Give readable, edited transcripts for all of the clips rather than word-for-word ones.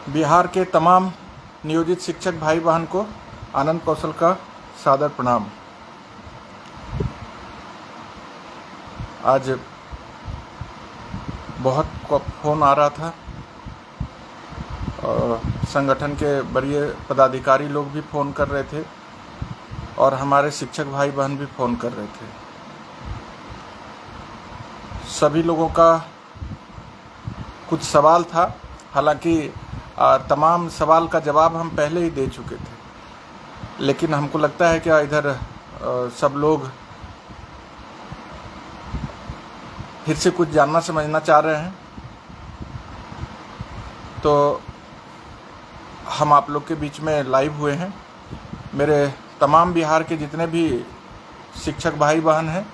बिहार के तमाम नियोजित शिक्षक भाई बहन को आनंद कौशल का सादर प्रणाम। आज बहुत फ़ोन आ रहा था और संगठन के बड़े पदाधिकारी लोग भी फ़ोन कर रहे थे और हमारे शिक्षक भाई बहन भी फ़ोन कर रहे थे। सभी लोगों का कुछ सवाल था, हालांकि तमाम सवाल का जवाब हम पहले ही दे चुके थे, लेकिन हमको लगता है कि इधर सब लोग फिर से कुछ जानना समझना चाह रहे हैं, तो हम आप लोग के बीच में लाइव हुए हैं। मेरे तमाम बिहार के जितने भी शिक्षक भाई बहन हैं,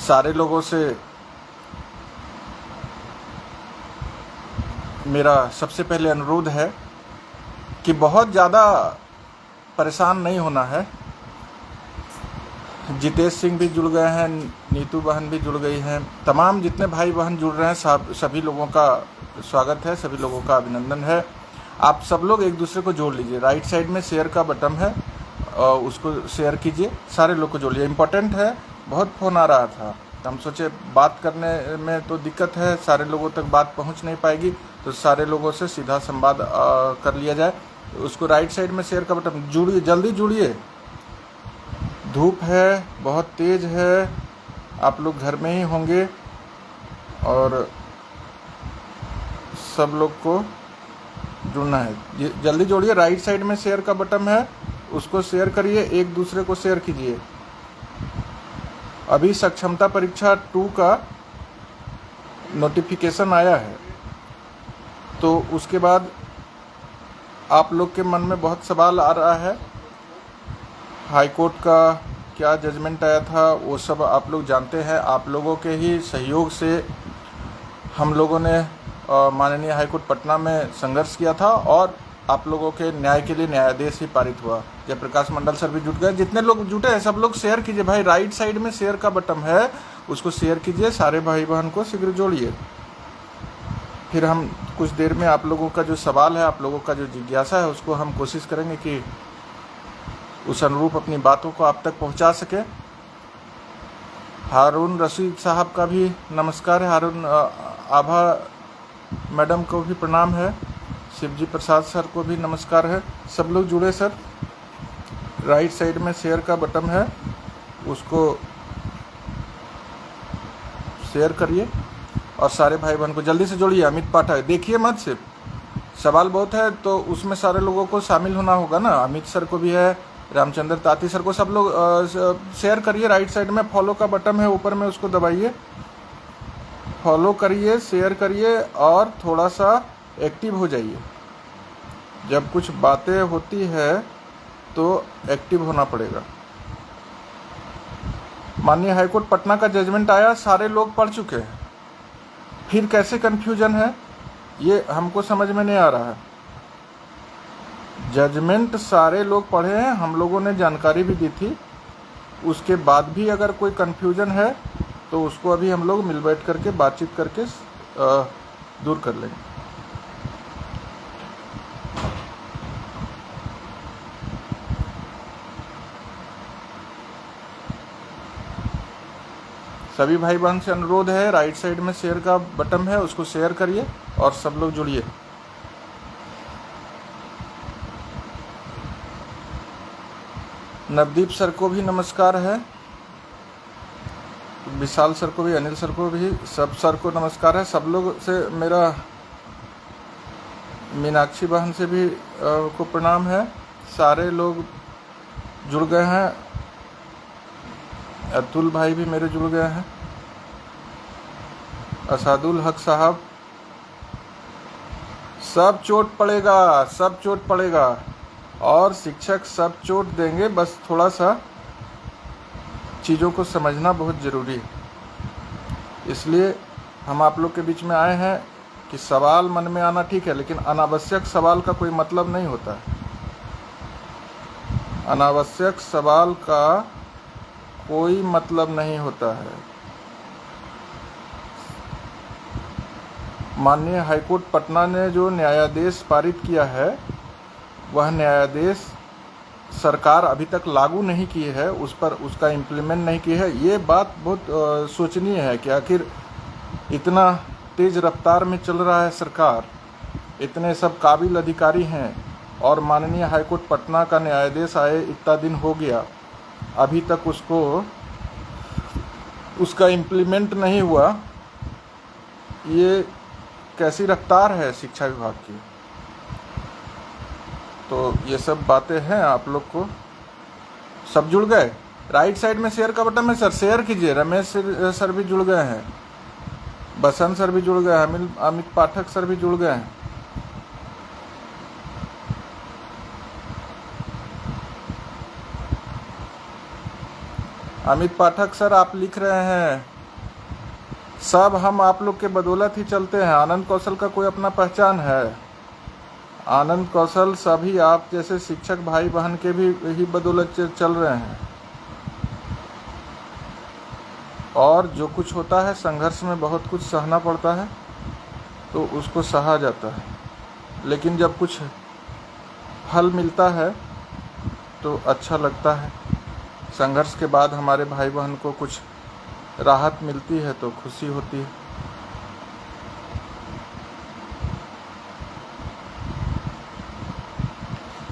सारे लोगों से मेरा सबसे पहले अनुरोध है कि बहुत ज़्यादा परेशान नहीं होना है। जितेश सिंह भी जुड़ गए हैं, नीतू बहन भी जुड़ गई हैं, तमाम जितने भाई बहन जुड़ रहे हैं सभी लोगों का स्वागत है, सभी लोगों का अभिनंदन है। आप सब लोग एक दूसरे को जोड़ लीजिए। राइट साइड में शेयर का बटन है, उसको शेयर कीजिए, सारे लोग को जोड़ लीजिए। इम्पोर्टेंट है, बहुत फ़ोन आ रहा था, हम सोचे बात करने में तो दिक्कत है, सारे लोगों तक बात पहुंच नहीं पाएगी, तो सारे लोगों से सीधा संवाद कर लिया जाए। उसको राइट साइड में शेयर का बटन, जुड़िए, जल्दी जुड़िए। धूप है, बहुत तेज़ है, आप लोग घर में ही होंगे और सब लोग को जुड़ना है। जल्दी जोड़िए। राइट साइड में शेयर का बटन है, उसको शेयर करिए, एक दूसरे को शेयर कीजिए। अभी सक्षमता परीक्षा 2 का नोटिफिकेशन आया है, तो उसके बाद आप लोग के मन में बहुत सवाल आ रहा है। हाई कोर्ट का क्या जजमेंट आया था वो सब आप लोग जानते हैं। आप लोगों के ही सहयोग से हम लोगों ने माननीय हाई कोर्ट पटना में संघर्ष किया था और आप लोगों के न्याय के लिए न्यायादेश ही पारित हुआ। जयप्रकाश मंडल सर भी जुट गए। जितने लोग जुटे हैं सब लोग शेयर कीजिए भाई। राइट साइड में शेयर का बटन है, उसको शेयर कीजिए, सारे भाई बहन को शीघ्र जोड़िए। फिर हम कुछ देर में आप लोगों का जो सवाल है, आप लोगों का जो जिज्ञासा है, उसको हम कोशिश करेंगे कि उस अनुरूप अपनी बातों को आप तक पहुंचा सके। हारून रशीद साहब का भी नमस्कार है, हारून आभा मैडम को भी प्रणाम है, शिवजी प्रसाद सर को भी नमस्कार है। सब लोग जुड़े सर। राइट साइड में शेयर का बटन है, उसको शेयर करिए और सारे भाई बहन को जल्दी से जोड़िए। अमित पाठक, देखिए मत, सिर्फ सवाल बहुत है तो उसमें सारे लोगों को शामिल होना होगा ना। अमित सर को भी है, रामचंद्र ताती सर को, सब लोग शेयर करिए। राइट साइड में फॉलो का बटन है, ऊपर में उसको दबाइए, फॉलो करिए, शेयर करिए और थोड़ा सा एक्टिव हो जाइए। जब कुछ बातें होती है तो एक्टिव होना पड़ेगा। माननीय हाईकोर्ट पटना का जजमेंट आया, सारे लोग पढ़ चुके हैं, फिर कैसे कन्फ्यूजन है ये हमको समझ में नहीं आ रहा है। जजमेंट सारे लोग पढ़े हैं, हम लोगों ने जानकारी भी दी थी, उसके बाद भी अगर कोई कन्फ्यूजन है तो उसको अभी हम लोग मिल बैठ करके बातचीत करके दूर कर लेंगे। सभी भाई बहन से अनुरोध है, राइट साइड में शेयर का बटन है, उसको शेयर करिए और सब लोग जुड़िए। नवदीप सर को भी नमस्कार है, विशाल सर को भी, अनिल सर को भी, सब सर को नमस्कार है। सब लोग से मेरा, मीनाक्षी बहन से भी को प्रणाम है। सारे लोग जुड़ गए हैं, अतुल भाई भी मेरे जुड़ गए हैं, असादुल हक साहब। सब चोट पड़ेगा, सब चोट पड़ेगा और शिक्षक सब चोट देंगे, बस थोड़ा सा चीज़ों को समझना बहुत ज़रूरी है। इसलिए हम आप लोग के बीच में आए हैं कि सवाल मन में आना ठीक है, लेकिन अनावश्यक सवाल का कोई मतलब नहीं होता है। अनावश्यक सवाल का कोई मतलब नहीं होता है। माननीय हाईकोर्ट पटना ने जो न्यायादेश पारित किया है वह न्यायादेश सरकार अभी तक लागू नहीं की है, उस पर उसका इम्प्लीमेंट नहीं की है। ये बात बहुत सोचनीय है कि आखिर इतना तेज़ रफ्तार में चल रहा है सरकार, इतने सब काबिल अधिकारी हैं और माननीय हाईकोर्ट पटना का न्यायाधीश आए इतना दिन हो गया, अभी तक उसका इम्प्लीमेंट नहीं हुआ। ये कैसी रफ्तार है शिक्षा विभाग की। तो ये सब बातें हैं, आप लोग को सब जुड़ गए। राइट साइड में शेयर का बटन है सर, शेयर कीजिए। रमेश सर भी जुड़ गए हैं, बसंत सर भी जुड़ गए हैं, अमित पाठक सर भी जुड़ गए हैं। अमित पाठक सर आप लिख रहे हैं, सब हम आप लोग के बदौलत ही चलते हैं। आनंद कौशल का कोई अपना पहचान है? आनंद कौशल सभी आप जैसे शिक्षक भाई बहन के भी यही बदौलत चल रहे हैं। और जो कुछ होता है संघर्ष में बहुत कुछ सहना पड़ता है, तो उसको सहा जाता है, लेकिन जब कुछ फल मिलता है तो अच्छा लगता है। संघर्ष के बाद हमारे भाई बहन को कुछ राहत मिलती है तो खुशी होती है।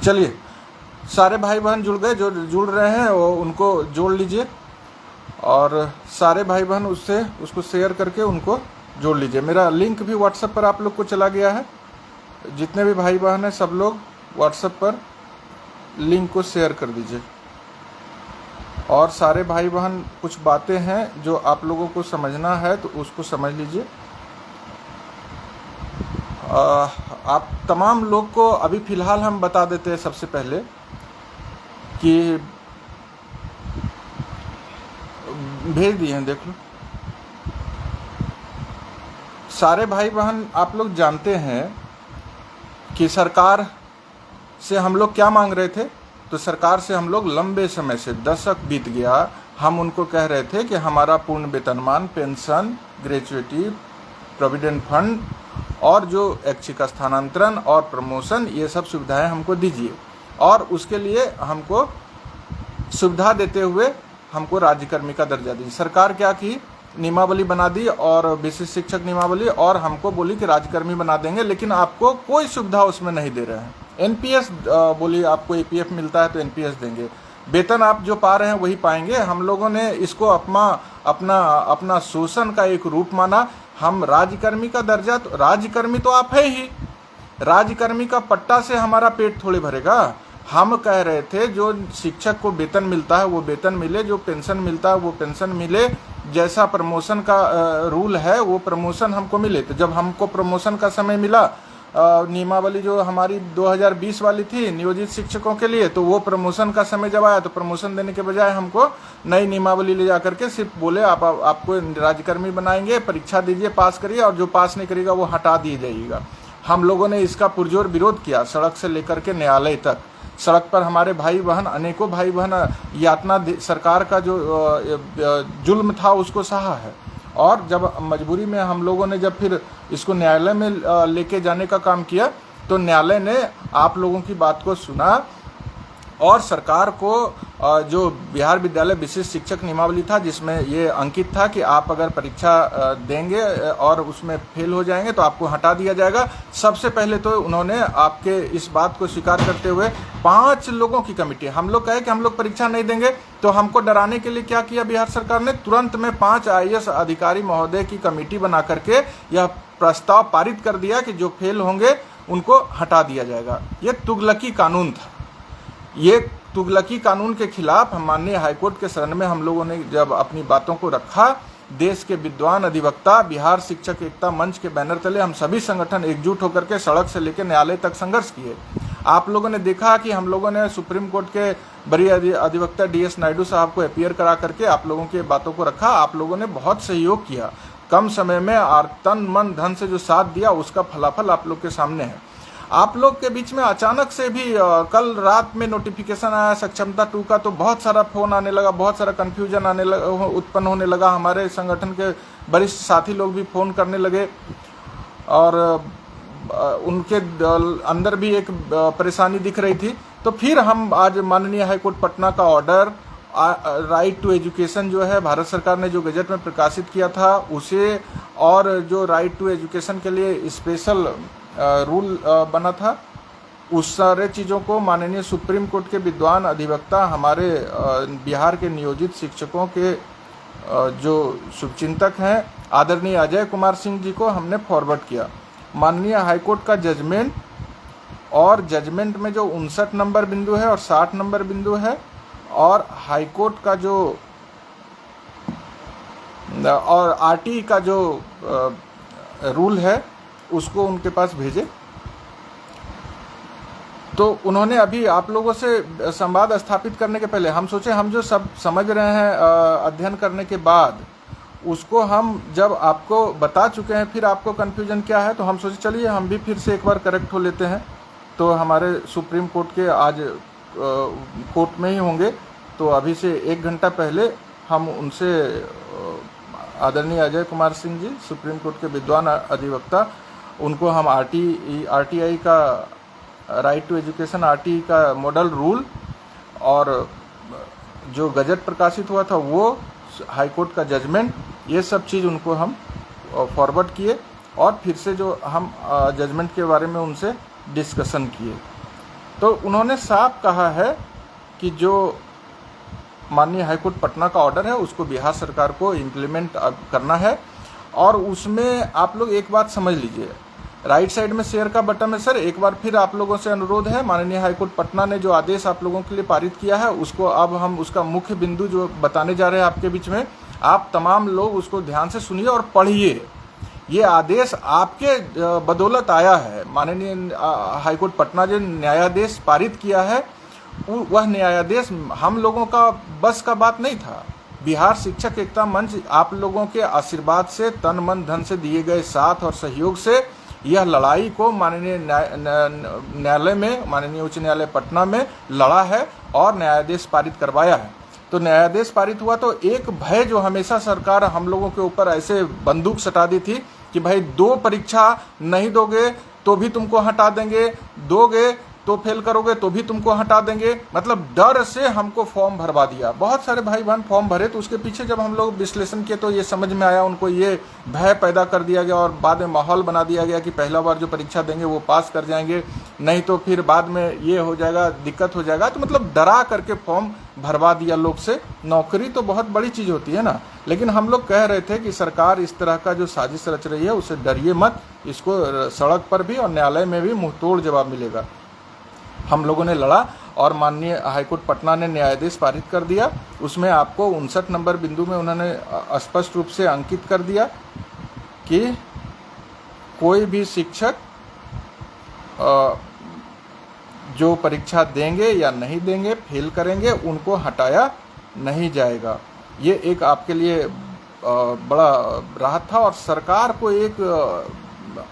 चलिए, सारे भाई बहन जुड़ गए, जो जुड़ रहे हैं वो उनको जोड़ लीजिए, और सारे भाई बहन उसको शेयर करके उनको जोड़ लीजिए। मेरा लिंक भी व्हाट्सएप पर आप लोग को चला गया है। जितने भी भाई बहन हैं सब लोग व्हाट्सएप पर लिंक को शेयर कर दीजिए। और सारे भाई बहन कुछ बातें हैं जो आप लोगों को समझना है तो उसको समझ लीजिए। आप तमाम लोग को अभी फ़िलहाल हम बता देते हैं सबसे पहले कि भेज दिए हैं, देख लो। सारे भाई बहन आप लोग जानते हैं कि सरकार से हम लोग क्या मांग रहे थे। तो सरकार से हम लोग लंबे समय से, दशक बीत गया, हम उनको कह रहे थे कि हमारा पूर्ण वेतनमान, पेंशन, ग्रेच्युटी, प्रोविडेंट फंड और जो ऐच्छिक स्थानांतरण और प्रमोशन, ये सब सुविधाएं हमको दीजिए। और उसके लिए हमको सुविधा देते हुए हमको राज्यकर्मी का दर्जा दीजिए। सरकार क्या की, नियमावली बना दी और विशिष्ट शिक्षक नियमावली, और हमको बोली कि राज्यकर्मी बना देंगे, लेकिन आपको कोई सुविधा उसमें नहीं दे रहे हैं। एनपीएस बोली आपको एपीएफ मिलता है तो एनपीएस देंगे, वेतन आप जो पा रहे हैं वही पाएंगे। हम लोगों ने इसको अपना शोषण का एक रूप माना। हम राज्यकर्मी का दर्जा, तो राज्यकर्मी तो आप है ही, राज्यकर्मी का पट्टा से हमारा पेट थोड़े भरेगा। हम कह रहे थे जो शिक्षक को वेतन मिलता है वो वेतन मिले, जो पेंशन मिलता है वो पेंशन मिले, जैसा प्रमोशन का रूल है वो प्रमोशन हमको मिले। तो जब हमको प्रमोशन का समय मिला, नियमावली जो हमारी 2020 वाली थी नियोजित शिक्षकों के लिए, तो वो प्रमोशन का समय जब आया तो प्रमोशन देने के बजाय हमको नई नियमावली ले जा करके सिर्फ बोले आपको राज्यकर्मी बनाएंगे, परीक्षा दीजिए, पास करिए, और जो पास नहीं करेगा वो हटा दिए जाइएगा। हम लोगों ने इसका पुरजोर विरोध किया, सड़क से लेकर के न्यायालय तक। सड़क पर हमारे भाई बहन, अनेकों भाई बहन यातना, सरकार का जो जुल्म था उसको सहा है। और जब मजबूरी में हम लोगों ने जब फिर इसको न्यायालय में लेके जाने का काम किया, तो न्यायालय ने आप लोगों की बात को सुना और सरकार को जो बिहार विद्यालय विशिष्ट शिक्षक नियमावली था, जिसमें ये अंकित था कि आप अगर परीक्षा देंगे और उसमें फेल हो जाएंगे तो आपको हटा दिया जाएगा। सबसे पहले तो उन्होंने आपके इस बात को स्वीकार करते हुए 5 लोगों की कमेटी, हम लोग कहे कि हम लोग परीक्षा नहीं देंगे, तो हमको डराने के लिए क्या किया बिहार सरकार ने, तुरंत में 5 IAS अधिकारी महोदय की कमेटी बना करके यह प्रस्ताव पारित कर दिया कि जो फेल होंगे उनको हटा दिया जाएगा। ये तुगलकी कानून था। ये तुगलकी कानून के खिलाफ हम माननीय हाईकोर्ट के शरण में हम लोगों ने जब अपनी बातों को रखा, देश के विद्वान अधिवक्ता, बिहार शिक्षक एकता मंच के बैनर तले हम सभी संगठन एकजुट होकर के सड़क से लेकर न्यायालय तक संघर्ष किए। आप लोगों ने देखा कि हम लोगों ने सुप्रीम कोर्ट के बड़ी अधिवक्ता DS नायडू साहब को अपीयर करा करके आप लोगों की बातों को रखा। आप लोगों ने बहुत सहयोग किया, कम समय में और तन मन धन से जो साथ दिया उसका फलाफल आप लोग के सामने है। आप लोग के बीच में अचानक से भी कल रात में नोटिफिकेशन आया सक्षमता 2 का, तो बहुत सारा फोन आने लगा, बहुत सारा कन्फ्यूजन आने लगा, उत्पन्न होने लगा। हमारे संगठन के वरिष्ठ साथी लोग भी फोन करने लगे और उनके अंदर भी एक परेशानी दिख रही थी। तो फिर हम आज माननीय हाईकोर्ट पटना का ऑर्डर राइट टू एजुकेशन जो है भारत सरकार ने जो गजट में प्रकाशित किया था उसे, और जो राइट टू एजुकेशन के लिए स्पेशल रूल बना था, उस सारे चीज़ों को माननीय सुप्रीम कोर्ट के विद्वान अधिवक्ता हमारे बिहार के नियोजित शिक्षकों के जो शुभचिंतक हैं आदरणीय अजय कुमार सिंह जी को हमने फॉरवर्ड किया। माननीय हाईकोर्ट का जजमेंट, और जजमेंट में जो 59 नंबर बिंदु है और 60 नंबर बिंदु है, और हाईकोर्ट का जो और आरटीई का जो रूल है उसको उनके पास भेजे। तो उन्होंने अभी आप लोगों से संवाद स्थापित करने के पहले हम सोचे हम जो सब समझ रहे हैं अध्ययन करने के बाद उसको हम जब आपको बता चुके हैं फिर आपको कन्फ्यूजन क्या है, तो हम सोचे चलिए हम भी फिर से एक बार करेक्ट हो लेते हैं। तो हमारे सुप्रीम कोर्ट के आज कोर्ट में ही होंगे, तो अभी से 1 घंटा पहले हम उनसे आदरणीय अजय कुमार सिंह जी सुप्रीम कोर्ट के विद्वान अधिवक्ता, उनको हम आरटीआई का राइट टू एजुकेशन आरटीई का मॉडल रूल और जो गजट प्रकाशित हुआ था वो हाईकोर्ट का जजमेंट, ये सब चीज़ उनको हम फॉरवर्ड किए और फिर से जो हम जजमेंट के बारे में उनसे डिस्कशन किए। तो उन्होंने साफ कहा है कि जो माननीय हाईकोर्ट पटना का ऑर्डर है उसको बिहार सरकार को इम्प्लीमेंट करना है। और उसमें आप लोग एक बात समझ लीजिए, राइट साइड में शेयर का बटन है सर, एक बार फिर आप लोगों से अनुरोध है, माननीय हाईकोर्ट पटना ने जो आदेश आप लोगों के लिए पारित किया है उसको अब हम उसका मुख्य बिंदु जो बताने जा रहे हैं आपके बीच में, आप तमाम लोग उसको ध्यान से सुनिए और पढ़िए। ये आदेश आपके बदौलत आया है। माननीय हाईकोर्ट पटना जो न्यायादेश पारित किया है वह न्यायादेश हम लोगों का बस का बात नहीं था। बिहार शिक्षक एकता मंच आप लोगों के आशीर्वाद से, तन मन धन से दिए गए साथ और सहयोग से यह लड़ाई को माननीय न्यायालय में, माननीय उच्च न्यायालय पटना में लड़ा है और न्यायादेश पारित करवाया है। तो न्यायादेश पारित हुआ तो एक भय जो हमेशा सरकार हम लोगों के ऊपर ऐसे बंदूक सटा दी थी कि भाई 2 परीक्षा नहीं दोगे तो भी तुमको हटा देंगे, दोगे तो फेल करोगे तो भी तुमको हटा देंगे, मतलब डर से हमको फॉर्म भरवा दिया। बहुत सारे भाई बहन फॉर्म भरे, तो उसके पीछे जब हम लोग विश्लेषण किए तो ये समझ में आया, उनको ये भय पैदा कर दिया गया और बाद में माहौल बना दिया गया कि पहला बार जो परीक्षा देंगे वो पास कर जाएंगे, नहीं तो फिर बाद में ये हो जाएगा, दिक्कत हो जाएगा। तो मतलब डरा करके फॉर्म भरवा दिया लोग से। नौकरी तो बहुत बड़ी चीज़ होती है ना, लेकिन हम लोग कह रहे थे कि सरकार इस तरह का जो साजिश रच रही है उससे डरिए मत, इसको सड़क पर भी और न्यायालय में भी मुंहतोड़ जवाब मिलेगा। हम लोगों ने लड़ा और माननीय हाईकोर्ट पटना ने न्यायादेश पारित कर दिया। उसमें आपको 59 नंबर बिंदु में उन्होंने स्पष्ट रूप से अंकित कर दिया कि कोई भी शिक्षक जो परीक्षा देंगे या नहीं देंगे, फेल करेंगे, उनको हटाया नहीं जाएगा। ये एक आपके लिए बड़ा राहत था और सरकार को एक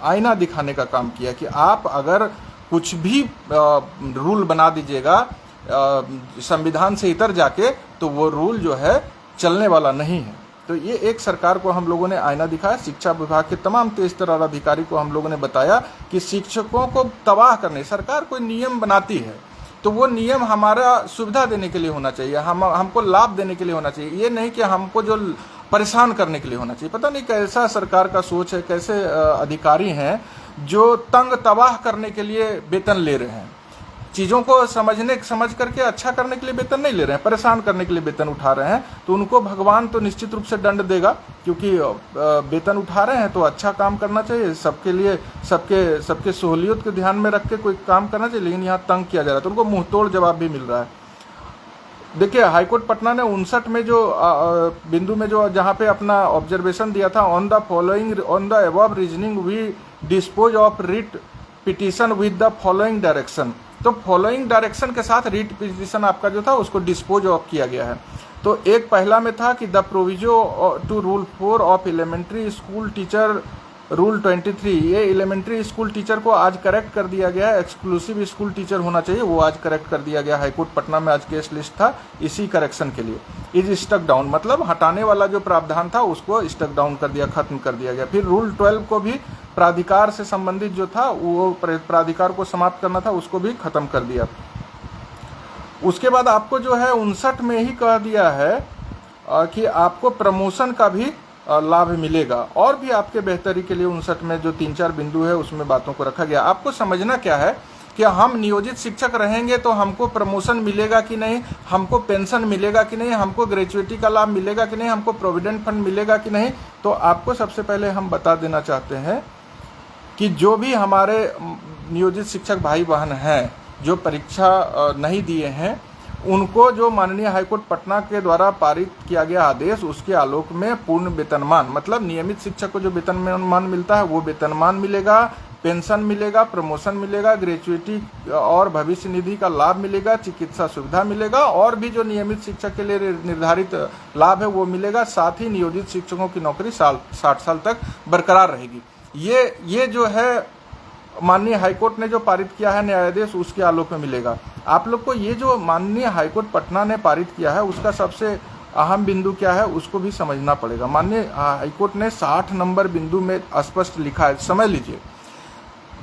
आईना दिखाने का काम किया कि आप अगर कुछ भी रूल बना दीजिएगा संविधान से इतर जाके, तो वो रूल जो है चलने वाला नहीं है। तो ये एक सरकार को हम लोगों ने आईना दिखाया। शिक्षा विभाग के तमाम तेज तर्रार अधिकारी को हम लोगों ने बताया कि शिक्षकों को तबाह करने, सरकार कोई नियम बनाती है तो वो नियम हमारा सुविधा देने के लिए होना चाहिए, हमको लाभ देने के लिए होना चाहिए, ये नहीं कि हमको जो परेशान करने के लिए होना चाहिए। पता नहीं कैसा सरकार का सोच है, कैसे अधिकारी हैं जो तंग तबाह करने के लिए वेतन ले रहे हैं। चीज़ों को समझ करके अच्छा करने के लिए वेतन नहीं ले रहे हैं, परेशान करने के लिए वेतन उठा रहे हैं। तो उनको भगवान तो निश्चित रूप से दंड देगा, क्योंकि वेतन उठा रहे हैं तो अच्छा काम करना चाहिए, सबके लिए सबके सहूलियत को ध्यान में रख के कोई काम करना चाहिए, लेकिन यहाँ तंग किया जा रहा है तो उनको मुंहतोड़ जवाब भी मिल रहा है। देखिए हाईकोर्ट पटना ने 59 में जो बिंदु में जो जहाँ पे अपना ऑब्जर्वेशन दिया था, on the above reasoning we dispose of writ petition with the following direction. तो फॉलोइंग डायरेक्शन के साथ रिट पिटीशन आपका जो था उसको डिस्पोज ऑफ किया गया है। तो एक पहला में था कि the proviso to rule 4 of elementary school teacher rule 23, ये एलिमेंट्री स्कूल टीचर को आज करेक्ट कर दिया गया है। एक्सक्लूसिव स्कूल टीचर होना चाहिए, वो आज करेक्ट कर दिया गया। हाईकोर्ट पटना में आज केस लिस्ट था इसी करेक्शन के लिए। इज स्टक डाउन मतलब हटाने वाला जो प्रावधान था उसको स्टक डाउन कर दिया, खत्म कर दिया गया। फिर रूल 12 को भी प्राधिकार से संबंधित जो था वो प्राधिकार को समाप्त करना था, उसको भी खत्म कर दिया। उसके बाद आपको जो है 59 में ही कह दिया है कि आपको प्रमोशन का भी लाभ मिलेगा, और भी आपके बेहतरी के लिए 59 में जो 3-4 बिंदु है उसमें बातों को रखा गया। आपको समझना क्या है कि हम नियोजित शिक्षक रहेंगे तो हमको प्रमोशन मिलेगा कि नहीं, हमको पेंशन मिलेगा कि नहीं, हमको ग्रेजुएटी का लाभ मिलेगा कि नहीं, हमको प्रोविडेंट फंड मिलेगा कि नहीं। तो आपको सबसे पहले हम बता देना चाहते हैं कि जो भी हमारे नियोजित शिक्षक भाई बहन हैं जो परीक्षा नहीं दिए हैं, उनको जो माननीय हाईकोर्ट पटना के द्वारा पारित किया गया आदेश, उसके आलोक में पूर्ण वेतनमान मतलब नियमित शिक्षक को जो वेतनमान मिलता है वो वेतनमान मिलेगा, पेंशन मिलेगा, प्रमोशन मिलेगा, ग्रेजुएटी और भविष्य निधि का लाभ मिलेगा, चिकित्सा सुविधा मिलेगा, और भी जो नियमित शिक्षक के लिए निर्धारित लाभ है वो मिलेगा। साथ ही नियोजित शिक्षकों की नौकरी 60 साल तक बरकरार रहेगी। ये जो है माननीय हाईकोर्ट ने जो पारित किया है न्यायाधीश, उसके आलोक में मिलेगा। आप लोग को ये जो माननीय हाईकोर्ट पटना ने पारित किया है उसका सबसे अहम बिंदु क्या है उसको भी समझना पड़ेगा। माननीय हाईकोर्ट ने 60 नंबर बिंदु में स्पष्ट लिखा है, समझ लीजिए।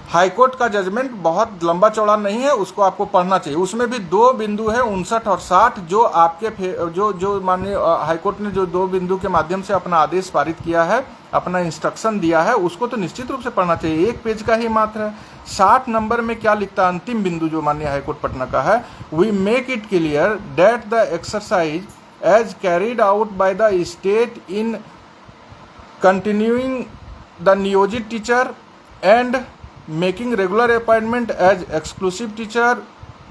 हाईकोर्ट का जजमेंट बहुत लंबा चौड़ा नहीं है, उसको आपको पढ़ना चाहिए। उसमें भी 2 बिंदु है 59 और 60, जो आपके जो माननीय हाईकोर्ट ने जो 2 बिंदु के माध्यम से अपना आदेश पारित किया है, अपना इंस्ट्रक्शन दिया है, उसको तो निश्चित रूप से पढ़ना चाहिए। 1 पेज का ही मात्र है। 60 नंबर में क्या लिखता है अंतिम बिंदु जो माननीय हाईकोर्ट पटना का है, we make it clear that the exercise as carried out by the state in continuing the niyojit teacher and making regular appointment as exclusive teacher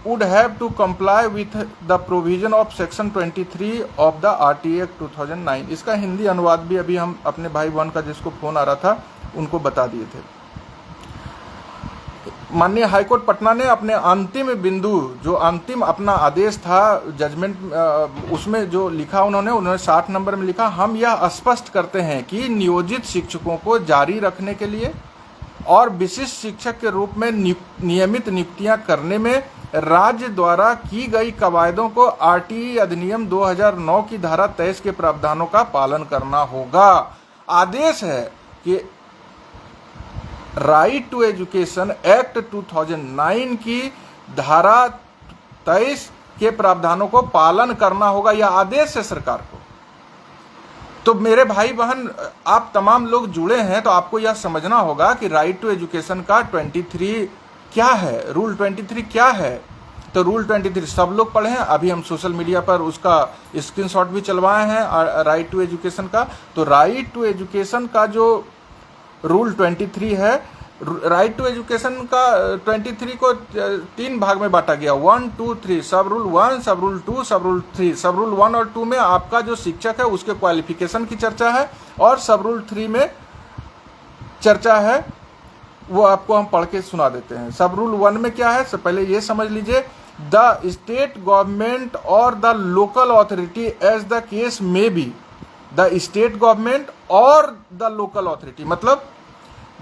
would have to comply with the provision of section 23 of the RTA Act 2009। इसका हिंदी अनुवाद भी अभी हम अपने भाई बहन का जिसको फोन आ रहा था उनको बता दिए थे। माननीय हाईकोर्ट पटना ने अपने अंतिम बिंदु जो अंतिम अपना आदेश था जजमेंट, उसमें जो लिखा उन्होंने 60 नंबर में लिखा, हम यह स्पष्ट करते हैं कि नियोजित शिक्षकों को जारी रखने के लिए और विशिष्ट शिक्षक के रूप में नियमित नियुक्तियां करने में राज्य द्वारा की गई कवायदों को आरटीई अधिनियम 2009 की धारा 23 के प्रावधानों का पालन करना होगा। आदेश है कि राइट टू एजुकेशन एक्ट 2009 की धारा 23 के प्रावधानों को पालन करना होगा, यह आदेश है सरकार को। तो मेरे भाई बहन आप तमाम लोग जुड़े हैं तो आपको यह समझना होगा कि राइट टू एजुकेशन का 23 क्या है, रूल 23 क्या है। तो रूल 23 सब लोग पढ़े हैं, अभी हम सोशल मीडिया पर उसका स्क्रीनशॉट भी चलवाए हैं राइट टू एजुकेशन का। तो राइट टू एजुकेशन का जो रूल 23 है, राइट टू एजुकेशन का 23 को 3 भाग में बांटा गया, 1, 2, 3। सब रूल 1, सब रूल 2, सब रूल 3। सब रूल 1 और 2 में आपका जो शिक्षक है उसके क्वालिफिकेशन की चर्चा है, और सब रूल 3 में चर्चा है, वो आपको हम पढ़ के सुना देते हैं। सब रूल 1 में क्या है, सब पहले ये समझ लीजिए, द स्टेट गवर्नमेंट और the local authority as the case में बी। द स्टेट गवर्नमेंट और द लोकल अथॉरिटी मतलब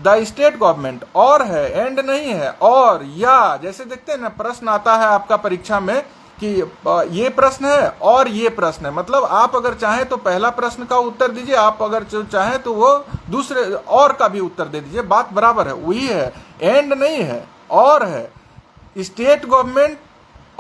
द स्टेट गवर्नमेंट और है, एंड नहीं है, और या जैसे देखते हैं ना प्रश्न आता है आपका परीक्षा में कि ये प्रश्न है और ये प्रश्न है, मतलब आप अगर चाहें तो पहला प्रश्न का उत्तर दीजिए, आप अगर चाहें तो वो दूसरे और का भी उत्तर दे दीजिए, बात बराबर है, वही है, एंड नहीं है, और है। स्टेट गवर्नमेंट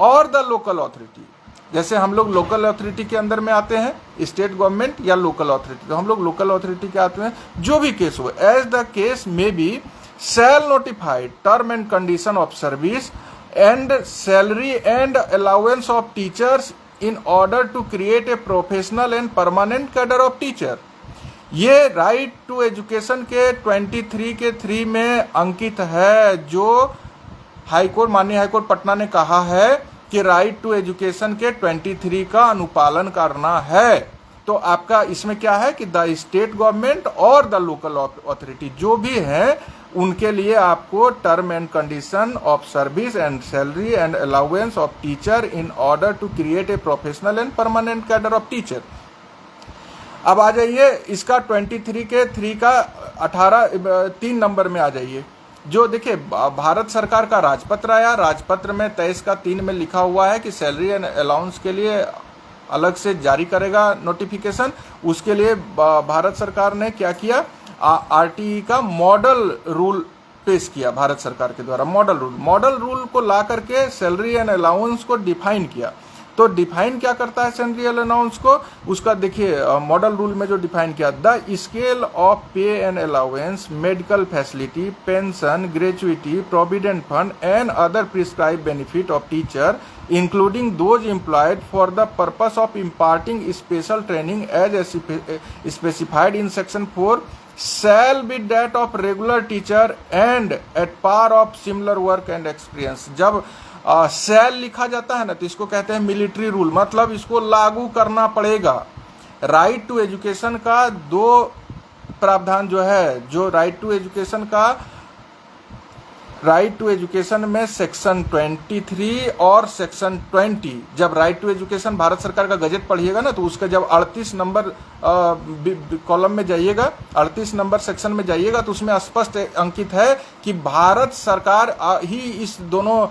और द लोकल अथॉरिटी, जैसे हम लोग लोकल अथॉरिटी के अंदर में आते हैं, स्टेट गवर्नमेंट या लोकल अथॉरिटी, तो हम लोग लोकल अथॉरिटी के आते हैं। जो भी केस हो, एज द केस में be shall notified term and condition of service and salary and allowance of teachers in order to create a professional and permanent cadre of teacher. ये right to education के 23 के 3 में अंकित है, जो high court माननीय high court Patna ने कहा है कि राइट टू एजुकेशन के 23 का अनुपालन करना है। तो आपका इसमें क्या है कि द स्टेट गवर्नमेंट और द लोकल अथॉरिटी जो भी है उनके लिए आपको term and condition of service and salary and allowance of teacher in order to create a professional and permanent cadre of teacher. अब आ जाइए इसका 23 के 3 का 3 नंबर में आ जाइए। जो देखिए भारत सरकार का राजपत्र आया, राजपत्र में 23 का 3 में लिखा हुआ है कि सैलरी एंड अलाउंस के लिए अलग से जारी करेगा नोटिफिकेशन। उसके लिए भारत सरकार ने क्या किया, आरटीई का मॉडल रूल पेश किया भारत सरकार के द्वारा। मॉडल रूल को ला करके सैलरी एंड अलाउंस को डिफाइन किया। तो डिफाइन क्या करता है सैलरी एंड अलाउंस को, उसका देखिए मॉडल रूल में जो डिफाइन किया, the scale of pay and allowance, medical facility, pension, gratuity, provident fund and other prescribe benefit of teacher including those employed for the purpose of imparting special training as specified in section 4 shall be that of regular teacher and at par of similar work and experience। जब शैल लिखा जाता है ना तो इसको कहते हैं military rule, मतलब इसको लागू करना पड़ेगा। राइट टू एजुकेशन का 2 प्रावधान जो है, जो राइट टू एजुकेशन में सेक्शन 23 और सेक्शन 20, जब राइट टू एजुकेशन भारत सरकार का गजट पढ़िएगा ना तो उसका जब 38 नंबर कॉलम में जाइएगा, 38 नंबर सेक्शन में जाइएगा तो उसमें स्पष्ट अंकित है कि भारत सरकार ही इस दोनों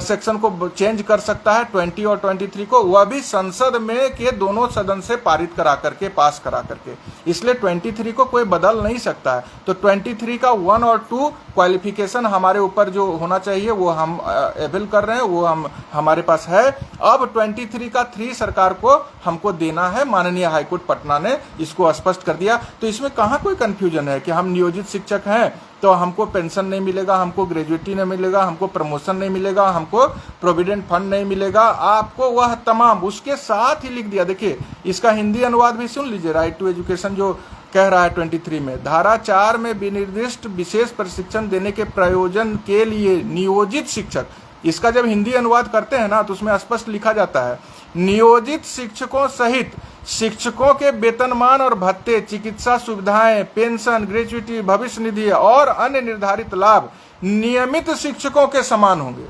सेक्शन को चेंज कर सकता है, 20 और 23 को, वह भी संसद में के दोनों सदन से पारित करा करके, पास करा करके। इसलिए 23 को कोई बदल नहीं सकता है। तो 23 का 1 और 2 क्वालिफिकेशन हमारे ऊपर जो होना चाहिए वो हम अवेल कर रहे हैं, वो हमारे पास है। अब 23 का 3 सरकार को हमको देना है। माननीय हाईकोर्ट पटना ने इसको स्पष्ट कर दिया। तो इसमें कहाँ कोई कंफ्यूजन है कि हम नियोजित शिक्षक हैं तो हमको पेंशन नहीं मिलेगा, हमको ग्रेजुएटी नहीं मिलेगा, हमको प्रमोशन नहीं मिलेगा, हमको प्रोविडेंट फंड नहीं मिलेगा। आपको वह तमाम उसके साथ ही लिख दिया। देखिए इसका हिंदी अनुवाद भी सुन लीजिए। राइट टू एजुकेशन जो कह रहा है 23 में, धारा 4 में विनिर्दिष्ट विशेष प्रशिक्षण देने के प्रयोजन के लिए नियोजित शिक्षक, इसका जब हिंदी अनुवाद करते हैं ना तो उसमें स्पष्ट लिखा जाता है, नियोजित शिक्षकों सहित शिक्षकों के वेतनमान और भत्ते, चिकित्सा सुविधाएं, पेंशन, ग्रेजुइटी, भविष्य निधि और अन्य निर्धारित लाभ नियमित शिक्षकों के समान होंगे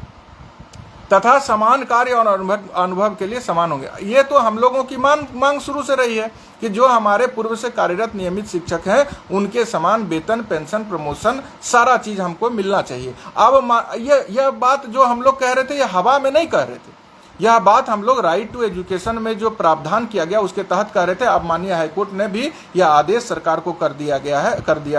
तथा समान कार्य और अनुभव के लिए समान होंगे। ये तो हम लोगों की मांग शुरू से रही है कि जो हमारे पूर्व से कार्यरत नियमित शिक्षक हैं उनके समान वेतन, पेंशन, प्रमोशन, सारा चीज हमको मिलना चाहिए। अब यह बात जो हम लोग कह रहे थे, यह हवा में नहीं कह रहे थे, यह बात हम लोग राइट टू एजुकेशन में जो प्रावधान किया गया उसके तहत कह रहे थे। अब माननीय हाईकोर्ट ने भी यह आदेश सरकार को कर दिया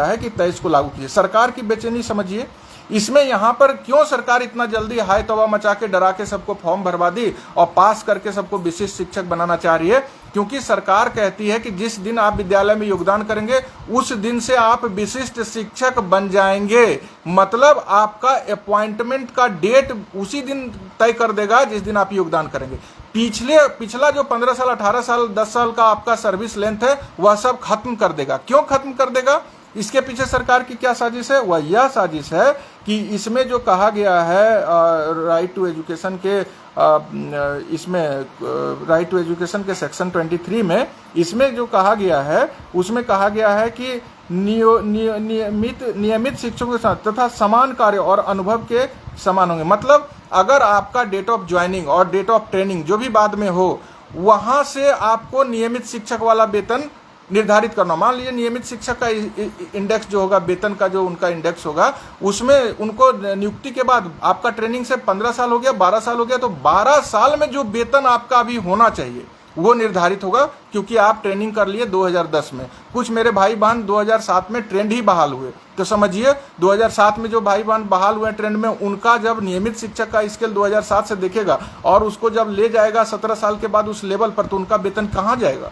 है कि 23 को लागू कीजिए। सरकार की बेचैनी समझिए इसमें। यहाँ पर क्यों सरकार इतना जल्दी हाय तौबा मचा के डरा के सबको फॉर्म भरवा दी और पास करके सबको विशिष्ट शिक्षक बनाना चाह रही है? क्योंकि सरकार कहती है कि जिस दिन आप विद्यालय में योगदान करेंगे उस दिन से आप विशिष्ट शिक्षक बन जाएंगे। मतलब आपका अपॉइंटमेंट का डेट उसी दिन तय कर देगा जिस दिन आप योगदान करेंगे। पिछला जो 15 साल, 18 साल, 10 साल का आपका सर्विस लेंथ है वह सब खत्म कर देगा। क्यों खत्म कर देगा? इसके पीछे सरकार की क्या साजिश है? वह यह साजिश है कि इसमें जो कहा गया है राइट टू एजुकेशन के इसमें राइट टू एजुकेशन के सेक्शन 23 में, इसमें जो कहा गया है उसमें कहा गया है कि नियमित शिक्षकों के साथ तथा समान कार्य और अनुभव के समान होंगे। मतलब अगर आपका डेट ऑफ ज्वाइनिंग और डेट ऑफ ट्रेनिंग जो भी बाद में हो, वहां से आपको नियमित शिक्षक वाला वेतन निर्धारित करना। मान लीजिए नियमित शिक्षक का इंडेक्स जो होगा, वेतन का जो उनका इंडेक्स होगा, उसमें उनको नियुक्ति के बाद आपका ट्रेनिंग से 15 साल हो गया, 12 साल हो गया, तो 12 साल में जो वेतन आपका अभी होना चाहिए वो निर्धारित होगा। क्योंकि आप ट्रेनिंग कर लिए 2010 में, कुछ मेरे भाई बहन 2007 में ट्रेंड ही बहाल हुए, तो समझिए 2007 में जो भाई बहन बहाल हुए ट्रेंड में, उनका जब नियमित शिक्षक का स्केल 2007 से देखेगा और उसको जब ले जाएगा 17 साल के बाद उस लेवल पर, तो उनका वेतन कहाँ जाएगा?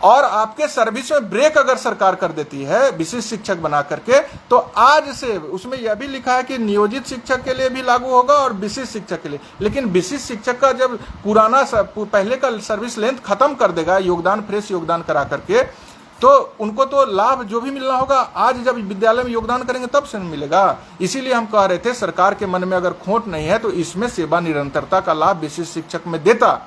और आपके सर्विस में ब्रेक अगर सरकार कर देती है विशिष्ट शिक्षक बना करके, तो आज से उसमें यह भी लिखा है कि नियोजित शिक्षक के लिए भी लागू होगा और विशिष्ट शिक्षक के लिए। लेकिन विशिष्ट शिक्षक का जब पहले का सर्विस लेंथ खत्म कर देगा योगदान, फ्रेश योगदान करा करके, तो उनको तो लाभ जो भी मिलना होगा आज जब विद्यालय में योगदान करेंगे तब से मिलेगा। इसीलिए हम कह रहे थे सरकार के मन में अगर खोट नहीं है तो इसमें सेवा निरंतरता का लाभ विशिष्ट शिक्षक में देता,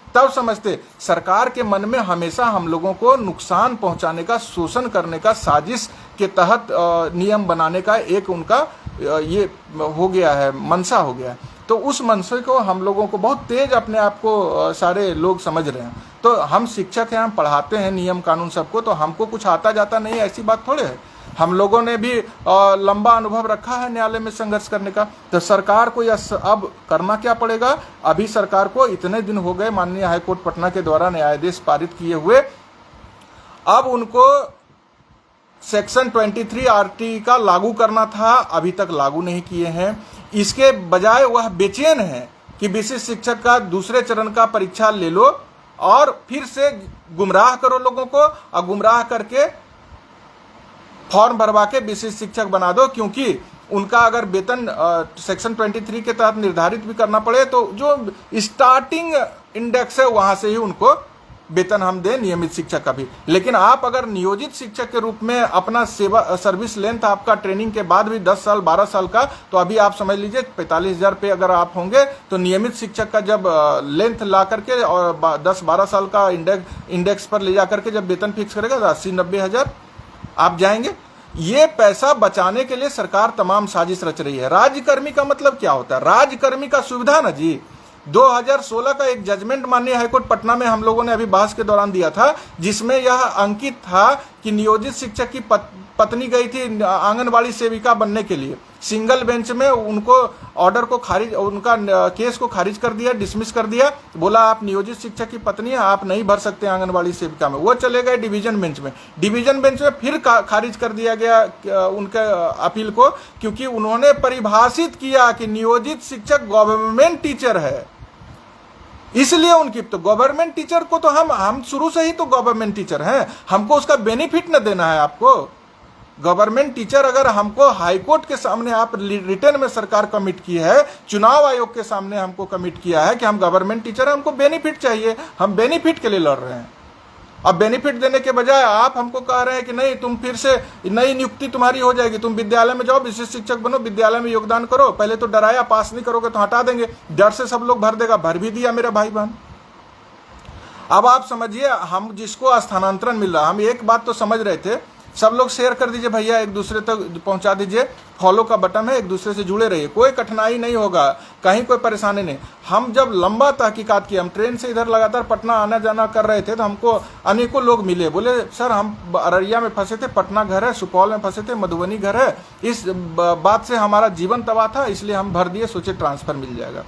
तब समझते। सरकार के मन में हमेशा हम लोगों को नुकसान पहुंचाने का, शोषण करने का, साजिश के तहत नियम बनाने का एक उनका ये हो गया है, मनसा हो गया है। तो उस मनसे को हम लोगों को बहुत तेज अपने आप को सारे लोग समझ रहे हैं। तो हम शिक्षक हैं, हम पढ़ाते हैं नियम कानून सबको, तो हमको कुछ आता जाता नहीं है ऐसी बात थोड़े है। हम लोगों ने भी लंबा अनुभव रखा है न्यायालय में संघर्ष करने का। तो सरकार को अब करना क्या पड़ेगा, अभी सरकार को इतने दिन हो गए माननीय हाईकोर्ट पटना के द्वारा न्यायाधीश पारित किए हुए, अब उनको सेक्शन 23 आरटी का लागू करना था, अभी तक लागू नहीं किए हैं। इसके बजाय वह बेचैन है कि विशिष्ट शिक्षक का दूसरे चरण का परीक्षा ले लो और फिर से गुमराह करो लोगों को, और गुमराह करके फॉर्म भरवा के विशिष्ट शिक्षक बना दो, क्योंकि उनका अगर वेतन सेक्शन 23 के तहत निर्धारित भी करना पड़े तो जो स्टार्टिंग इंडेक्स है वहां से ही उनको वेतन हम दें नियमित शिक्षक का भी। लेकिन आप अगर नियोजित शिक्षक के रूप में अपना सेवा सर्विस लेंथ आपका ट्रेनिंग के बाद भी 10 साल 12 साल का, तो अभी आप समझ लीजिए 45,000 पे अगर आप होंगे, तो नियमित शिक्षक का जब लेंथ ला करके और 10-12 साल का इंडेक्स पर ले जा करके जब वेतन फिक्स करेगा तो 80-90 हजार आप जाएंगे। ये पैसा बचाने के लिए सरकार तमाम साजिश रच रही है। राज्यकर्मी का मतलब क्या होता है, राज्यकर्मी का सुविधा ना जी। 2016 का एक जजमेंट माननीय हाईकोर्ट पटना में हम लोगों ने अभी बहस के दौरान दिया था, जिसमें यह अंकित था कि नियोजित शिक्षक की पत्नी गई थी आंगनबाड़ी सेविका बनने के लिए, सिंगल बेंच में उनको ऑर्डर को खारिज, उनका केस को खारिज कर दिया, डिसमिस कर दिया, बोला आप नियोजित शिक्षक की पत्नी है, आप नहीं भर सकते आंगनबाड़ी सेविका में। वो चले गए डिवीजन बेंच में, डिवीजन बेंच में फिर खारिज कर दिया गया उनके अपील को, क्योंकि उन्होंने परिभाषित किया कि नियोजित शिक्षक गवर्नमेंट टीचर है, इसलिए उनकी तो गवर्नमेंट टीचर को तो हम शुरू से ही तो गवर्नमेंट टीचर हैं, हमको उसका बेनिफिट न देना है आपको। गवर्नमेंट टीचर अगर हमको हाईकोर्ट के सामने आप रिटर्न में सरकार कमिट की है, चुनाव आयोग के सामने हमको कमिट किया है कि हम गवर्नमेंट टीचर हैं, हमको बेनिफिट चाहिए, हम बेनिफिट के लिए लड़ रहे हैं। अब बेनिफिट देने के बजाय आप हमको कह रहे हैं कि नहीं, तुम फिर से नई नियुक्ति तुम्हारी हो जाएगी, तुम विद्यालय में जाओ, विशिष्ट शिक्षक बनो, विद्यालय में योगदान करो। पहले तो डराया, पास नहीं करोगे तो हटा देंगे, डर से सब लोग भर देगा, भर भी दिया मेरा भाई बहन। अब आप समझिए, हम जिसको स्थानांतरण मिल रहा, हम एक बात तो समझ रहे थे, सब लोग शेयर कर दीजिए भैया, एक दूसरे तक पहुंचा दीजिए, फॉलो का बटन है, एक दूसरे से जुड़े रहिए, कोई कठिनाई नहीं होगा, कहीं कोई परेशानी नहीं। हम जब लंबा तहकीकात किए, हम ट्रेन से इधर लगातार पटना आना जाना कर रहे थे, तो हमको अनेकों लोग मिले, बोले सर हम अररिया में फंसे थे, पटना घर है, सुपौल में फंसे थे, मधुबनी घर है, इस बात से हमारा जीवन तबाह था, इसलिए हम भर दिए, सोचे ट्रांसफर मिल जाएगा।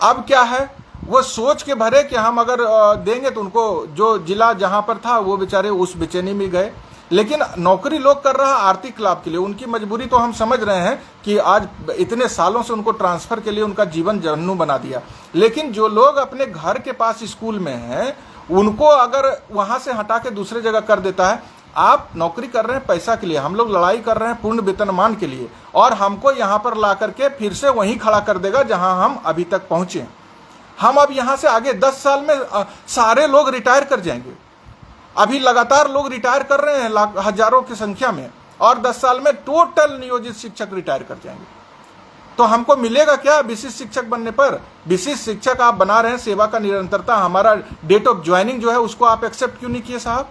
अब क्या है, वो सोच के भरे कि हम अगर देंगे तो उनको जो जिला जहां पर था वो बेचारे उस बेचैनी में गए। लेकिन नौकरी लोग कर रहा आर्थिक लाभ के लिए, उनकी मजबूरी तो हम समझ रहे हैं कि आज इतने सालों से उनको ट्रांसफर के लिए उनका जीवन जहन्नुम बना दिया। लेकिन जो लोग अपने घर के पास स्कूल में हैं, उनको अगर वहां से हटा के दूसरे जगह कर देता है, आप नौकरी कर रहे हैं पैसा के लिए, हम लोग लड़ाई कर रहे हैं पूर्ण वेतनमान के लिए, और हमको यहाँ पर ला करके फिर से वहीं खड़ा कर देगा जहां हम अभी तक पहुंचे। हम अब यहां से आगे 10 साल में सारे लोग रिटायर कर जाएंगे। अभी लगातार लोग रिटायर कर रहे हैं हजारों की संख्या में, और 10 साल में टोटल नियोजित शिक्षक रिटायर कर जाएंगे। तो हमको मिलेगा क्या विशिष्ट शिक्षक बनने पर? विशिष्ट शिक्षक आप बना रहे हैं, सेवा का निरंतरता, हमारा डेट ऑफ ज्वाइनिंग जो है उसको आप एक्सेप्ट क्यों नहीं किए साहब?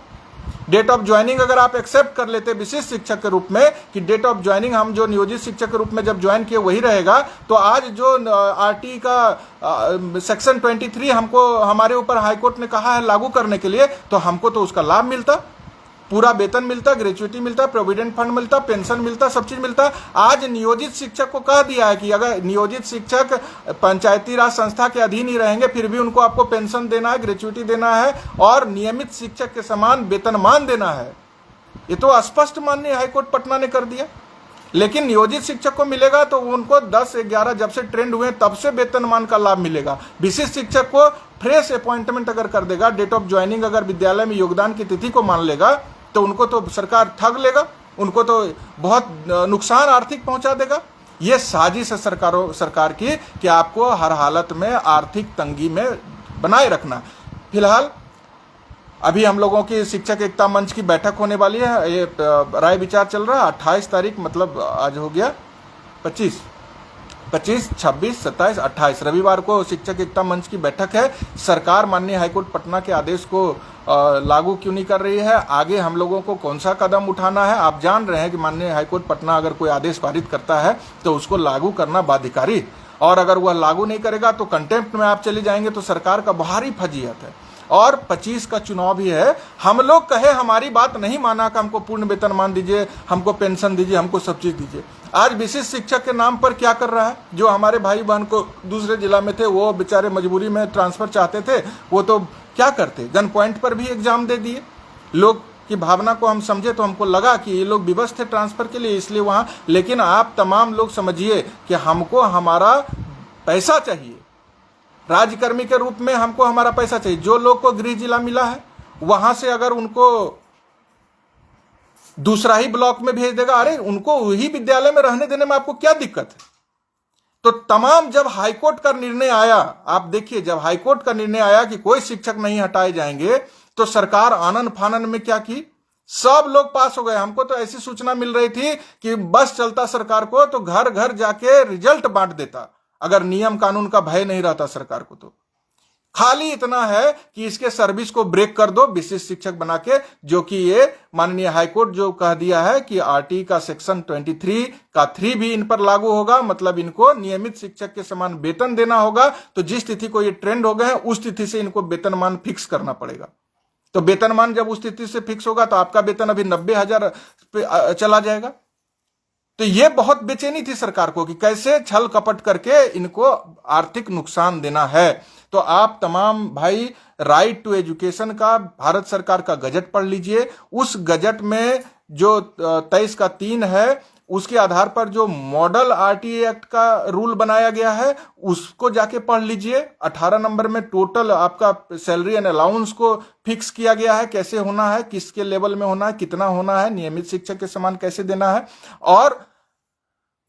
डेट ऑफ ज्वाइनिंग अगर आप एक्सेप्ट कर लेते विशिष्ट शिक्षक के रूप में कि डेट ऑफ ज्वाइनिंग हम जो नियोजित शिक्षक के रूप में जब ज्वाइन किए वही रहेगा, तो आज जो आरटी का सेक्शन 23 हमको हमारे ऊपर हाईकोर्ट ने कहा है लागू करने के लिए, तो हमको तो उसका लाभ मिलता, पूरा वेतन मिलता, ग्रेच्युटी मिलता, प्रोविडेंट फंड मिलता, पेंशन मिलता, सब चीज मिलता। आज नियोजित शिक्षक को कह दिया है कि अगर नियोजित शिक्षक पंचायती राज संस्था के अधीन ही रहेंगे, फिर भी उनको आपको पेंशन देना है, ग्रेच्युटी देना है, और नियमित शिक्षक के समान वेतनमान देना है। ये तो स्पष्ट माननीय हाईकोर्ट पटना ने कर दिया। लेकिन नियोजित शिक्षक को मिलेगा तो उनको 10-11 जब से ट्रेंड हुए तब से वेतनमान का लाभ मिलेगा। विशिष्ट शिक्षक को फ्रेश अपॉइंटमेंट अगर कर देगा, डेट ऑफ ज्वाइनिंग अगर विद्यालय में योगदान की तिथि को मान लेगा, तो उनको तो सरकार ठग लेगा, उनको तो बहुत नुकसान आर्थिक पहुंचा देगा। ये साजिश है सरकार की कि आपको हर हालत में आर्थिक तंगी में बनाए रखना। फिलहाल अभी हम लोगों की शिक्षक एकता मंच की बैठक होने वाली है, ये राय विचार चल रहा है। 28 तारीख, मतलब आज हो गया 25, 26, 27, 27, 28 रविवार को शिक्षक एकता मंच की बैठक है। सरकार माननीय हाईकोर्ट पटना के आदेश को लागू क्यों नहीं कर रही है, आगे हम लोगों को कौन सा कदम उठाना है? आप जान रहे हैं कि माननीय हाईकोर्ट पटना अगर कोई आदेश पारित करता है तो उसको लागू करना बाध्यकारी, और अगर वह लागू नहीं करेगा तो कंटेम्प्ट में आप चले जाएंगे, तो सरकार का भारी फजीहत है। और 25 का चुनाव भी है। हम लोग कहे हमारी बात नहीं माना कि हमको पूर्ण वेतनमान दीजिए, हमको पेंशन दीजिए, हमको सब चीज दीजिए। आज विशिष्ट शिक्षक के नाम पर क्या कर रहा है? जो हमारे भाई बहन को दूसरे जिला में थे, वो बेचारे मजबूरी में ट्रांसफर चाहते थे, वो तो क्या करते, गन पॉइंट पर भी एग्जाम दे दिए। लोग की भावना को हम समझे तो हमको लगा कि ये लोग विवश थे ट्रांसफर के लिए, इसलिए वहां। लेकिन आप तमाम लोग समझिए कि हमको हमारा पैसा चाहिए, राज्यकर्मी के रूप में हमको हमारा पैसा चाहिए। जो लोग को गृह जिला मिला है, वहां से अगर उनको दूसरा ही ब्लॉक में भेज देगा, अरे उनको वही विद्यालय में रहने देने में आपको क्या दिक्कत है? तो तमाम जब हाईकोर्ट का निर्णय आया, आप देखिए, जब हाईकोर्ट का निर्णय आया कि कोई शिक्षक नहीं हटाए जाएंगे, तो सरकार आनन फानन में क्या की, सब लोग पास हो गए। हमको तो ऐसी सूचना मिल रही थी कि बस चलता सरकार को तो घर घर जाके रिजल्ट बांट देता, अगर नियम कानून का भय नहीं रहता सरकार को। तो खाली इतना है कि इसके सर्विस को ब्रेक कर दो विशिष्ट शिक्षक बना के, जो कि ये माननीय हाईकोर्ट जो कह दिया है कि आरटी का सेक्शन 23 का 3 भी इन पर लागू होगा, मतलब इनको नियमित शिक्षक के समान वेतन देना होगा। तो जिस तिथि को ये ट्रेंड हो गए हैं, उस तिथि से इनको वेतनमान फिक्स करना पड़ेगा। तो वेतनमान जब उस तिथि से फिक्स होगा तो आपका वेतन अभी 90,000 पे चला जाएगा। तो ये बहुत बेचैनी थी सरकार को कि कैसे छल कपट करके इनको आर्थिक नुकसान देना है। तो आप तमाम भाई राइट टू एजुकेशन का भारत सरकार का गजट पढ़ लीजिए। उस गजट में जो 23 का 3 है, उसके आधार पर जो मॉडल आरटीए एक्ट का रूल बनाया गया है, उसको जाके पढ़ लीजिए। 18 नंबर में टोटल आपका सैलरी एंड अलाउंस को फिक्स किया गया है, कैसे होना है, किसके लेवल में होना है, कितना होना है, नियमित शिक्षक के समान कैसे देना है। और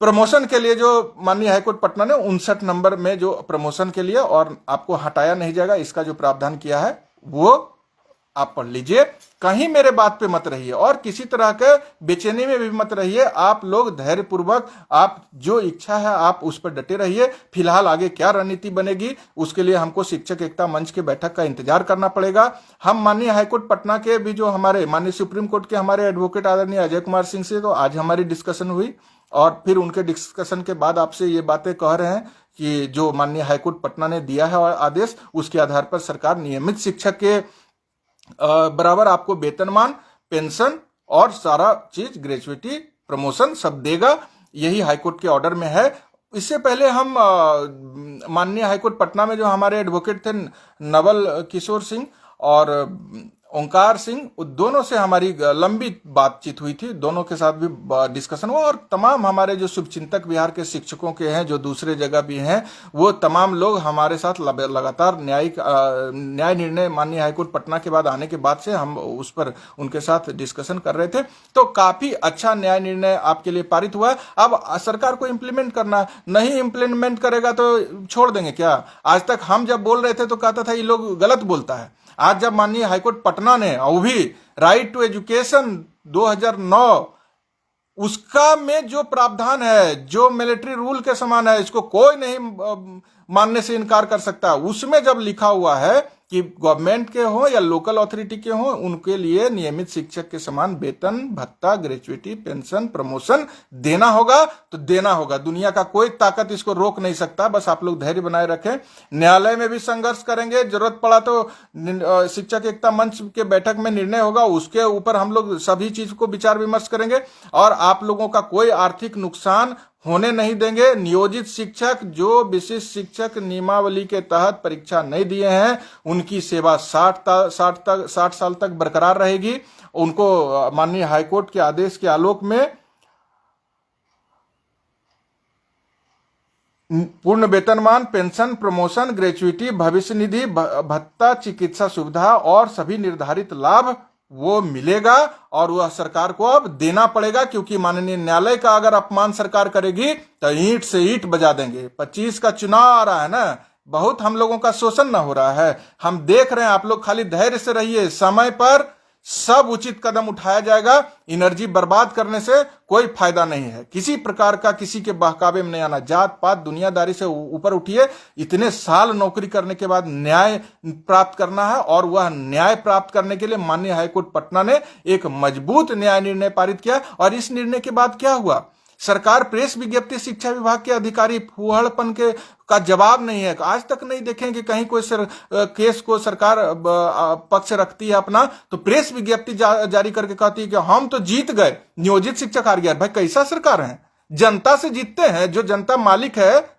प्रमोशन के लिए जो माननीय हाईकोर्ट पटना ने 59 नंबर में जो प्रमोशन के लिए और आपको हटाया नहीं जाएगा, इसका जो प्रावधान किया है वो आप पढ़ लीजिए। कहीं मेरे बात पे मत रहिए और किसी तरह के बेचैनी में भी मत रहिए। आप लोग धैर्यपूर्वक, आप जो इच्छा है आप उस पर डटे रहिए। फिलहाल आगे क्या रणनीति बनेगी, उसके लिए हमको शिक्षक एकता मंच के बैठक का इंतजार करना पड़ेगा। हम माननीय हाईकोर्ट पटना के भी जो हमारे माननीय सुप्रीम कोर्ट के हमारे एडवोकेट आदरणीय अजय कुमार सिंह से तो आज हमारी डिस्कशन हुई, और फिर उनके डिस्कशन के बाद आपसे ये बातें कह रहे हैं कि जो माननीय हाईकोर्ट पटना ने दिया है आदेश, उसके आधार पर सरकार नियमित शिक्षक के बराबर आपको वेतनमान, पेंशन और सारा चीज, ग्रेजुएटी, प्रमोशन सब देगा। यही हाईकोर्ट के ऑर्डर में है। इससे पहले हम माननीय हाईकोर्ट पटना में जो हमारे एडवोकेट थे नवल किशोर सिंह और ओंकार सिंह, दोनों से हमारी लंबी बातचीत हुई थी, दोनों के साथ भी डिस्कशन हुआ। और तमाम हमारे जो शुभचिंतक बिहार के शिक्षकों के हैं, जो दूसरे जगह भी हैं, वो तमाम लोग हमारे साथ लगातार न्याय निर्णय माननीय हाईकोर्ट पटना के बाद आने के बाद से हम उस पर उनके साथ डिस्कशन कर रहे थे। तो काफी अच्छा न्याय निर्णय आपके लिए पारित हुआ है। अब सरकार को इम्प्लीमेंट करना है, नहीं इम्प्लीमेंट करेगा तो छोड़ देंगे क्या? आज तक हम जब बोल रहे थे तो कहता था ये लोग गलत बोलता है। आज जब माननीय हाईकोर्ट पटना ने, और भी राइट टू एजुकेशन 2009, उसका में जो प्रावधान है, जो मिलिट्री रूल के समान है, इसको कोई नहीं मानने से इनकार कर सकता। उसमें जब लिखा हुआ है कि गवर्नमेंट के हो या लोकल अथॉरिटी के हो, उनके लिए नियमित शिक्षक के समान वेतन, भत्ता, ग्रेजुएटी, पेंशन, प्रमोशन देना होगा तो देना होगा। दुनिया का कोई ताकत इसको रोक नहीं सकता। बस आप लोग धैर्य बनाए रखें। न्यायालय में भी संघर्ष करेंगे, जरूरत पड़ा तो शिक्षक एकता मंच के बैठक में निर्णय होगा, उसके ऊपर हम लोग सभी चीज को विचार विमर्श करेंगे और आप लोगों का कोई आर्थिक नुकसान होने नहीं देंगे। नियोजित शिक्षक जो विशिष्ट शिक्षक नियमावली के तहत परीक्षा नहीं दिए हैं, उनकी सेवा 60 साल तक बरकरार रहेगी। उनको माननीय हाईकोर्ट के आदेश के आलोक में पूर्ण वेतनमान, पेंशन, प्रमोशन, ग्रेचुइटी, भविष्य निधि, भत्ता, चिकित्सा सुविधा और सभी निर्धारित लाभ वो मिलेगा। और वह सरकार को अब देना पड़ेगा, क्योंकि माननीय न्यायालय का अगर अपमान सरकार करेगी तो ईंट से ईंट बजा देंगे। 25 का चुनाव आ रहा है ना, बहुत हम लोगों का शोषण ना हो रहा है, हम देख रहे हैं। आप लोग खाली धैर्य से रहिए, समय पर सब उचित कदम उठाया जाएगा। एनर्जी बर्बाद करने से कोई फायदा नहीं है। किसी प्रकार का किसी के बहकावे में नहीं आना। जात पात दुनियादारी से ऊपर उठिए। इतने साल नौकरी करने के बाद न्याय प्राप्त करना है, और वह न्याय प्राप्त करने के लिए माननीय हाईकोर्ट पटना ने एक मजबूत न्याय निर्णय पारित किया। और इस निर्णय के बाद क्या हुआ, सरकार प्रेस विज्ञप्ति शिक्षा विभाग के अधिकारी फूहड़पन के का जवाब नहीं है। आज तक नहीं देखें कि कहीं कोई केस को सरकार पक्ष रखती है अपना, तो प्रेस विज्ञप्ति जारी करके कहती है कि हम तो जीत गए, नियोजित शिक्षक हार गया। भाई कैसा सरकार है? जनता से जीतते हैं, जो जनता मालिक है,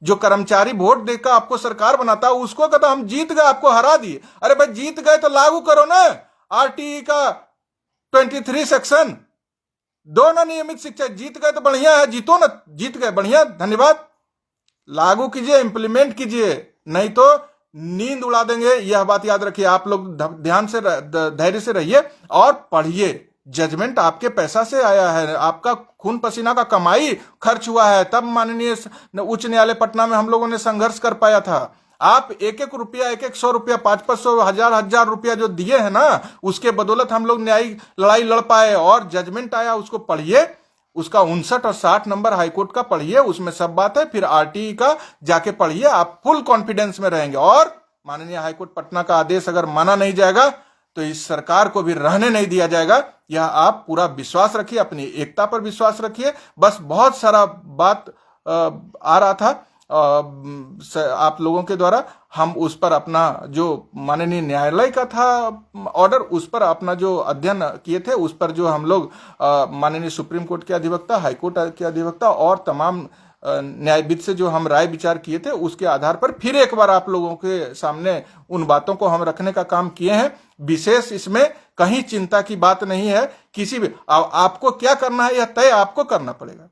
जो कर्मचारी वोट देकर आपको सरकार बनाता है, उसको कहता हम जीत गए, आपको हरा दिए। अरे भाई जीत गए तो लागू करो ना आरटीई का 23 सेक्शन, दो ना नियमित शिक्षक। जीत गए तो बढ़िया है, जीतो ना, जीत गए बढ़िया, धन्यवाद। लागू कीजिए, इंप्लीमेंट कीजिए, नहीं तो नींद उड़ा देंगे। यह बात याद रखिए। आप लोग ध्यान से, धैर्य से रहिए और पढ़िए। जजमेंट आपके पैसा से आया है, आपका खून पसीना का कमाई खर्च हुआ है, तब माननीय उच्च न्यायालय पटना में हम लोगों ने संघर्ष कर पाया था। आप एक एक रुपया, एक 100 रुपया, 500, 1000 रुपया जो दिए हैं ना, उसके बदौलत हम लोग न्यायिक लड़ाई लड़ पाए और जजमेंट आया। उसको पढ़िए, उसका 59 और 60 नंबर हाईकोर्ट का पढ़िए, उसमें सब बात है। फिर आरटीई का जाके पढ़िए, आप फुल कॉन्फिडेंस में रहेंगे। और माननीय हाईकोर्ट पटना का आदेश अगर माना नहीं जाएगा तो इस सरकार को भी रहने नहीं दिया जाएगा। यह आप पूरा विश्वास रखिए, अपनी एकता पर विश्वास रखिए। बस बहुत सारा बात आ रहा था आप लोगों के द्वारा, हम उस पर अपना जो माननीय न्यायालय का था ऑर्डर, उस पर अपना जो अध्ययन किए थे, उस पर जो हम लोग माननीय सुप्रीम कोर्ट के अधिवक्ता, हाईकोर्ट के अधिवक्ता और तमाम न्यायविद से जो हम राय विचार किए थे, उसके आधार पर फिर एक बार आप लोगों के सामने उन बातों को हम रखने का काम किए हैं। विशेष इसमें कहीं चिंता की बात नहीं है। किसी भी आपको क्या करना है, यह तय आपको करना पड़ेगा।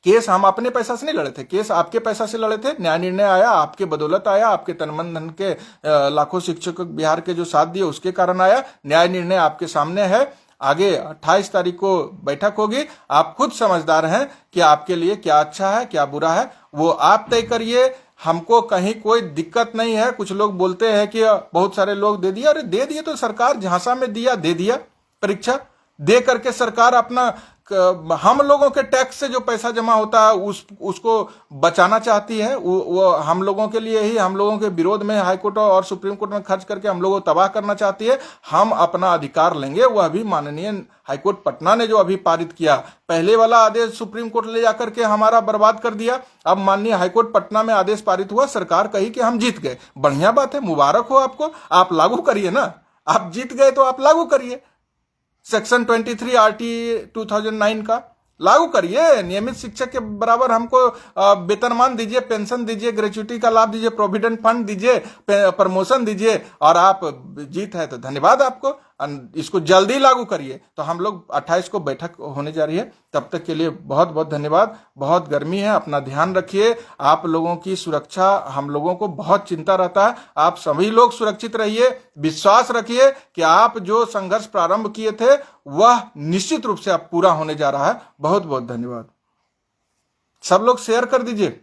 केस हम अपने पैसा से नहीं लड़े थे, केस आपके पैसा से लड़े थे। न्याय निर्णय आया, आपके बदौलत आया, आपके तनमन धन के लाखों शिक्षक बिहार के जो साथ दिए उसके कारण आया। न्याय निर्णय आपके सामने है। आगे 28 तारीख को बैठक होगी। आप खुद समझदार हैं कि आपके लिए क्या अच्छा है, क्या बुरा है, वो आप तय करिए। हमको कहीं कोई दिक्कत नहीं है। कुछ लोग बोलते हैं कि बहुत सारे लोग दे दिया। अरे दे दिए तो सरकार झांसा में दिया, दे दिया। परीक्षा दे करके सरकार अपना हम लोगों के टैक्स से जो पैसा जमा होता है उसको बचाना चाहती है। वो हम लोगों के लिए ही, हम लोगों के विरोध में हाईकोर्ट और सुप्रीम कोर्ट में खर्च करके हम लोगों को तबाह करना चाहती है। हम अपना अधिकार लेंगे। वह अभी माननीय हाईकोर्ट पटना ने जो अभी पारित किया, पहले वाला आदेश सुप्रीम कोर्ट ले जाकर के हमारा बर्बाद कर दिया। अब माननीय हाईकोर्ट पटना में आदेश पारित हुआ, सरकार कही कि हम जीत गए। बढ़िया बात है, मुबारक हो आपको। आप लागू करिए ना, आप जीत गए तो आप लागू करिए। सेक्शन 23 आरटीई 2009 का लागू करिए। नियमित शिक्षक के बराबर हमको वेतनमान दीजिए, पेंशन दीजिए, ग्रेच्युटी का लाभ दीजिए, प्रोविडेंट फंड दीजिए, प्रमोशन दीजिए। और आप जीत है तो धन्यवाद आपको। इसको जल्दी लागू करिए। तो हम लोग 28 को बैठक होने जा रही है। तब तक के लिए बहुत बहुत धन्यवाद। बहुत गर्मी है, अपना ध्यान रखिए। आप लोगों की सुरक्षा हम लोगों को बहुत चिंता रहता है। आप सभी लोग सुरक्षित रहिए। विश्वास रखिए कि आप जो संघर्ष प्रारंभ किए थे वह निश्चित रूप से अब पूरा होने जा रहा है। बहुत बहुत धन्यवाद। सब लोग शेयर कर दीजिए।